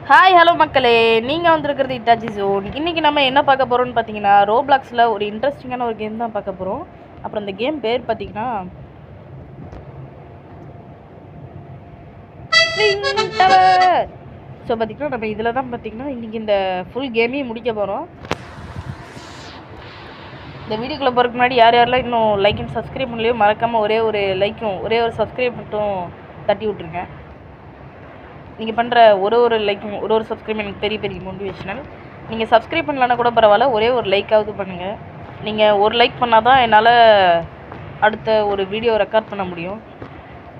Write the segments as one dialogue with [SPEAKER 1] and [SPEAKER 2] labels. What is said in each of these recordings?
[SPEAKER 1] Hi hello மக்களே, நீங்கள் வந்திருக்கிறது இட்டாச்சி ஜோன். இன்றைக்கி நம்ம என்ன பார்க்க போகிறோம்னு பார்த்தீங்கன்னா, ரோப்ளாக்ஸில் ஒரு இன்ட்ரெஸ்டிங்கான ஒரு கேம் தான் பார்க்க போகிறோம். அப்புறம் இந்த கேம் பேர் பார்த்தீங்கன்னா ஸ்விங் டவர். ஸோ பார்த்திங்கன்னா நம்ம இதில் தான் பார்த்திங்கன்னா இன்றைக்கி இந்த ஃபுல் கேமையும் முடிக்க போகிறோம். இந்த வீடியோக்குள்ளே போகிறதுக்கு முன்னாடி யாரெல்லாம் இன்னும் லைக் அண்ட் சப்ஸ்கிரைப் பண்ணலையோ மறக்காமல் ஒரே ஒரு லைக்கும் ஒரே ஒரு சப்ஸ்கிரைப் மட்டும் தட்டி விட்ருங்க. நீங்கள் பண்ணுற ஒரு லைக்கும் ஒரு சப்ஸ்கிரைப் எனக்கு பெரிய பெரிய மோட்டிவேஷனல். நீங்கள் சப்ஸ்கிரைப் பண்ணலன்னா கூட பரவாயில்ல, ஒரே ஒரு லைக்காவது பண்ணுங்கள். நீங்கள் ஒரு லைக் பண்ணால் தான் என்னால் அடுத்த ஒரு வீடியோ ரெக்கார்ட் பண்ண முடியும்.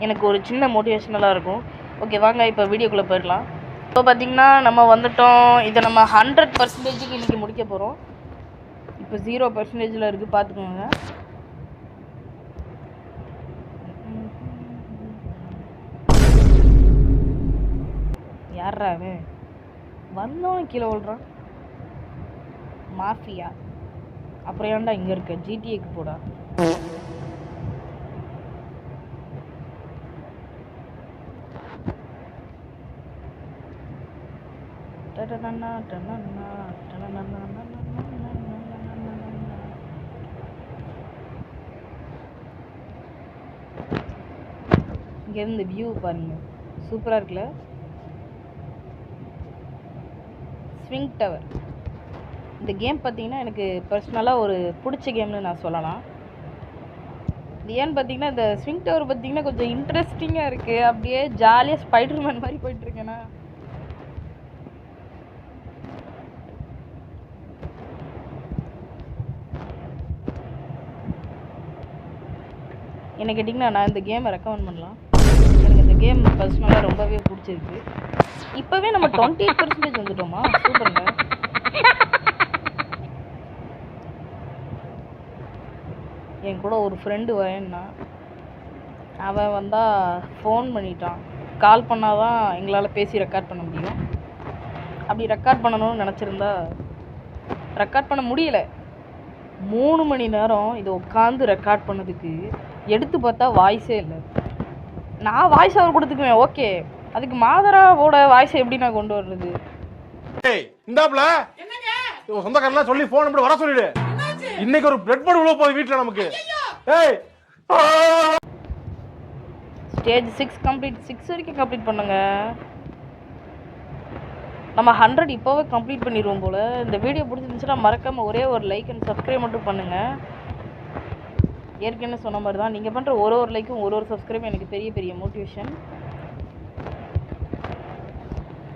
[SPEAKER 1] எனக்கு ஒரு சின்ன மோட்டிவேஷனலாக இருக்கும். ஓகே, வாங்க இப்போ வீடியோக்குள்ளே போயிடலாம். இப்போ பார்த்திங்கன்னா நம்ம வந்துட்டோம். இதை நம்ம 100% இன்றைக்கி முடிக்க போகிறோம். இப்போ 0% இருக்குது, பார்த்துக்கோங்க. யாரா அவன் வந்தவன் கீழே விழுறான்? மாஃபியா. அப்புறம் ஏன்டா இங்கே இருக்க? ஜிடிஏக்கு போடா. இங்கேருந்து வியூ பாருங்க, சூப்பராக இருக்குல்ல? Swing tower. இந்த கேம் பார்த்தீங்கன்னா எனக்கு பர்சனலாக ஒரு பிடிச்ச கேம்னு நான் சொல்லலாம். இது ஏன்னு பார்த்தீங்கன்னா, இந்த ஸ்விங் டவர் பார்த்தீங்கன்னா கொஞ்சம் இன்ட்ரெஸ்டிங்காக இருக்குது. அப்படியே ஜாலியாக ஸ்பைடர்மேன் மாதிரி போயிட்டுருக்கேண்ணா. என்ன கேட்டிங்கன்னா, நான் இந்த கேமை ரெக்கமெண்ட் பண்ணலாம். எனக்கு இந்த கேம் பர்சனலாக ரொம்பவே பிடிச்சிருக்கு. இப்போவே நம்ம 28% வந்துட்டோமா? சூப்பருங்க. என் கூட ஒரு ஃப்ரெண்டு வரேன்னா அவன் வந்தால் ஃபோன் பண்ணிட்டான். கால் பண்ணால் தான் எங்களால் பேசி ரெக்கார்ட் பண்ண முடியும். அப்படி ரெக்கார்ட் பண்ணணும்னு நினச்சிருந்தா ரெக்கார்ட் பண்ண முடியலை. 3 மணி நேரம் இதை உட்காந்து ரெக்கார்ட் பண்ணதுக்கு எடுத்து பார்த்தா வாய்ஸே இல்லை. நான் வாய்ஸ் அவர் கொடுத்துக்குவேன், ஓகே. அதுக்கு மாதராவோட வாய்ஸை எப்படி நான் கொண்டு வர்றது?
[SPEAKER 2] சொந்தக்காரலாம் சொல்லி போன் நம்பர் வர சொல்லிடு. இன்னைக்கு ஒரு பிளட் பட் உள்ள போய் வீட்ல நமக்கு. ஏய்,
[SPEAKER 1] ஸ்டேஜ் 6 கம்ப்ளீட். 6 வரைக்கும் கம்ப்ளீட் பண்ணுங்க. நம்ம 100 இப்போவே கம்ப்ளீட் பண்ணிடுவோம் போல். இந்த வீடியோ பிடிச்சிருந்துச்சுன்னா மறக்காமல் ஒரே ஒரு லைக் அண்ட் சப்ஸ்கிரைப் மட்டும் பண்ணுங்கள். ஏற்கனவே சொன்ன மாதிரி தான், நீங்கள் பண்ணுற ஒரு லைக்கும் ஒரு சப்ஸ்கிரைப் எனக்கு பெரிய பெரிய மோட்டிவேஷன்.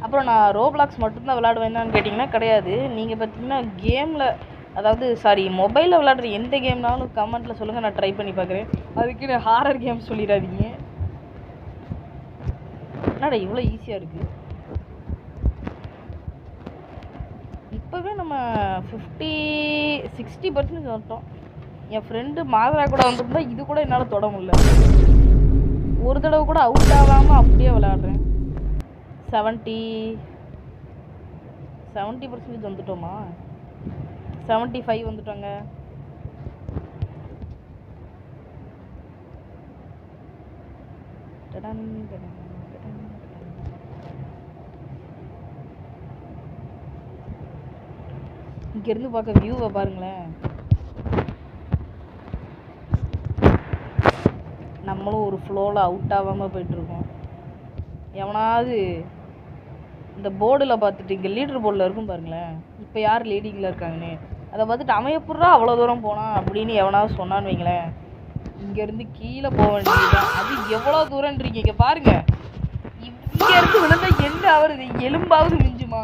[SPEAKER 1] அப்புறம் நான் ரோப்ளாக்ஸ் மட்டும்தான் விளையாடுவேன்னு கேட்டிங்கன்னா கிடையாது. நீங்கள் பார்த்தீங்கன்னா கேமில், அதாவது மொபைலில் விளையாடுற எந்த கேம்னாலும் கமெண்ட்டில் சொல்லுங்கள், நான் ட்ரை பண்ணி பார்க்குறேன். அதுக்கு ஹாரர் கேம் சொல்லிடாதீங்க. என்னடா இவ்வளோ ஈஸியாக இருக்குது? இப்போவே நம்ம 60% வந்துட்டோம். என் ஃப்ரெண்டு மாதரா கூட வந்திருந்தா இது கூட என்னால் தொட முடியல. ஒரு தடவை கூட அவுட் ஆகாமல் அப்படியே விளையாடுறேன். 70% வந்துட்டோமா? 75 வந்துட்டோங்க. இங்கேருந்து பார்க்க வியூவை பாருங்களேன். நம்மளும் ஒரு ஃப்ளோவில் அவுட் ஆகாமல் போயிட்டுருக்கோம். எவனாவது இந்த போர்டில் பார்த்துட்டு, இங்கே லீடர் போர்டில் இருக்கும் பாருங்களேன், இப்போ யார் லீடிங்கில் இருக்காங்கன்னு அதை பார்த்துட்டு அமையப்புறா அவ்வளோ தூரம் போனான் அப்படின்னு எவனாவது சொன்னான்னு வைங்களேன், இங்கேருந்து கீழே போக வேண்டியதுதான். அது எவ்வளோ தூரம்ன்றீங்க? இங்கே பாருங்கள், இங்கேருந்து விழுந்தா என்ன ஆகுறது? எலும்பாவது மிஞ்சுமா?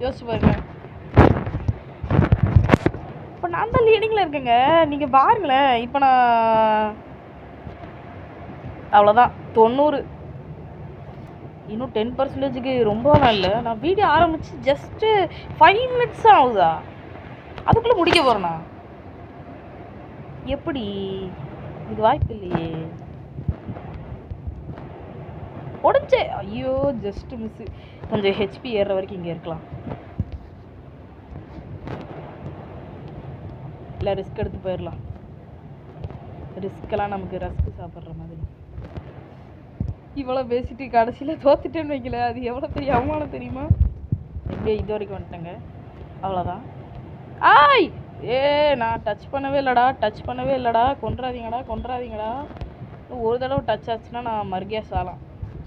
[SPEAKER 1] யோசிச்சு பாருங்க. இப்போ நான் தான் லீடிங்கில் இருக்கேங்க. நீங்கள் பாருங்களேன், இப்போ நான் அவ்வளோதான் 90. இன்னும் 10%க்கு ரொம்பலாம் இல்லை. நான் வீடியோ ஆரம்பித்து ஜஸ்ட்டு 5 minutes ஆகுதா? அதுக்குள்ளே முடிக்க போகிறேண்ணா? எப்படி? இது வாய்ப்பு இல்லையே. உடஞ்சே, ஐயோ ஜஸ்ட்டு மிஸ்ஸு. கொஞ்சம் ஹெச்பி ஏறுற வரைக்கும் இங்கே இருக்கலாம். இல்லை, ரிஸ்க் எடுத்து போயிடலாம். ரிஸ்க்கெல்லாம் நமக்கு ரஸ்க்கு சாப்பிட்ற மாதிரி. இவ்வளோ பேசிட்டு கடைசியில் தோத்துட்டேன்னு வைக்கல, அது எவ்வளோ பெரிய அவமானம் தெரியுமா? எப்படியோ இது வரைக்கும் வந்துட்டேங்க, அவ்வளோதான். ஆய் ஏ நான் டச் பண்ணவே இல்லைடா, கொன்றாதீங்கடா. ஒரு தடவை டச் ஆச்சுன்னா நான் மறுகையா சாலாம்.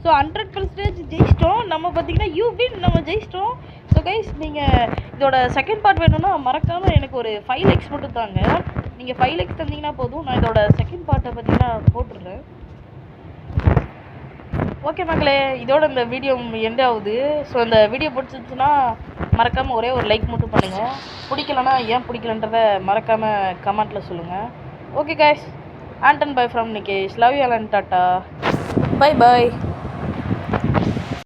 [SPEAKER 1] ஸோ 100% ஜெயிச்சிட்டோம் நம்ம. பார்த்தீங்கன்னா நம்ம ஜெயிச்சிட்டோம். ஸோ கைஸ், நீங்கள் இதோட செகண்ட் பார்ட் வேணும்னா மறக்காமல் எனக்கு ஒரு 5 likes மட்டும் தாங்க. நீங்கள் 5 likes தந்தீங்கன்னா போதும், நான் இதோட செகண்ட் பார்ட்டை பார்த்தீங்கன்னா போட்டுடுறேன். ஓகே மக்களே, இதோட இந்த வீடியோ எண்ட் ஆகுது. ஸோ இந்த வீடியோ பிடிச்சிருந்துச்சுன்னா மறக்காமல் ஒரே ஒரு லைக் மட்டும் பண்ணுங்கள். பிடிக்கலன்னா ஏன் பிடிக்கலன்றதை மறக்காமல் கமெண்ட்டில் சொல்லுங்கள். Okay guys, and bye from Nikesh. Love you all and tata. Bye bye.